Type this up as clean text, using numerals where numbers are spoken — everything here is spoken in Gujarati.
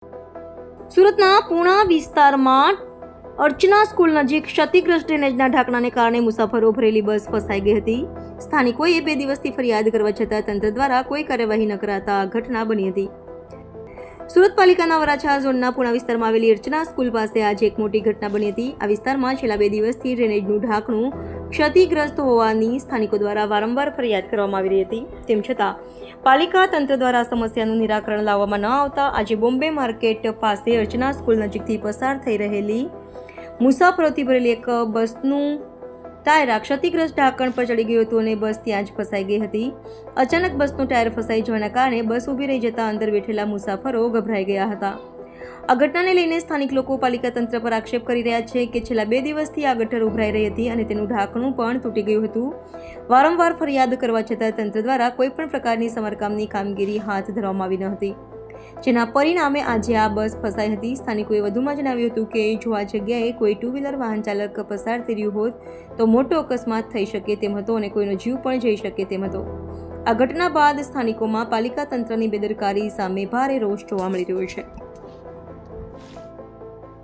સુરતના પૂણા વિસ્તારમાં અર્ચના સ્કૂલ નજીક ક્ષતિગ્રસ્ત ડ્રેનેજના ઢાંકણાને કારણે મુસાફરો ભરેલી બસ ફસાઈ ગઈ હતી. સ્થાનિકોએ 2 દિવસથી ફરિયાદ કરવા છતાં તંત્ર દ્વારા કોઈ કાર્યવાહી ન કરાતા આ ઘટના બની હતી. સુરત પાલિકાના વરાછા ઝોનના પૂણા વિસ્તારમાં આવેલી અર્ચના સ્કૂલ પાસે આજે એક મોટી ઘટના બની હતી. આ વિસ્તારમાં છેલ્લા 2 દિવસથી ડ્રેનેજનું ઢાંકણું ક્ષતિગ્રસ્ત હોવાની સ્થાનિકો દ્વારા વારંવાર ફરિયાદ કરવામાં આવી રહી હતી. તેમ છતાં પાલિકા તંત્ર દ્વારા સમસ્યાનું નિરાકરણ લાવવામાં ન આવતા આજે બોમ્બે માર્કેટ પાસે અર્ચના સ્કૂલ નજીકથી પસાર થઈ રહેલી મુસાફરોથી ભરેલી એક બસનું ટાયર ક્ષતિગ્રસ્ત ઢાંકણ પર ચડી ગયું હતું અને બસ ત્યાં જ ફસાઈ ગઈ હતી. અચાનક બસનું ટાયર ફસાઈ જવાના કારણે બસ ઊભી રહી જતા અંદર બેઠેલા મુસાફરો ગભરાઈ ગયા હતા. આ ઘટનાને લઈને સ્થાનિક લોકો પાલિકા તંત્ર પર આક્ષેપ કરી રહ્યા છે કે છેલ્લા 2 દિવસથી આ ગટર ઉભરાઈ રહી હતી અને તેનું ઢાંકણું પણ તૂટી ગયું હતું. વારંવાર ફરિયાદ કરવા છતાં તંત્ર દ્વારા કોઈ પણ પ્રકારની સમારકામની કામગીરી હાથ ધરવામાં આવી ન હતી, જેના પરિણામે આજે આ બસ ફસાઈ હતી. સ્થાનિકોએ વધુમાં જણાવ્યું હતું કે જો આ જગ્યાએ કોઈ 2 વ્હીલર વાહન ચાલક પસાર થઈ રહ્યું હોત તો મોટો અકસ્માત થઈ શકે તેમ હતો અને કોઈનો જીવ પણ જઈ શકે તેમ હતો. આ ઘટના બાદ સ્થાનિકોમાં પાલિકા તંત્રની બેદરકારી સામે ભારે રોષ જોવા મળી રહ્યો છે.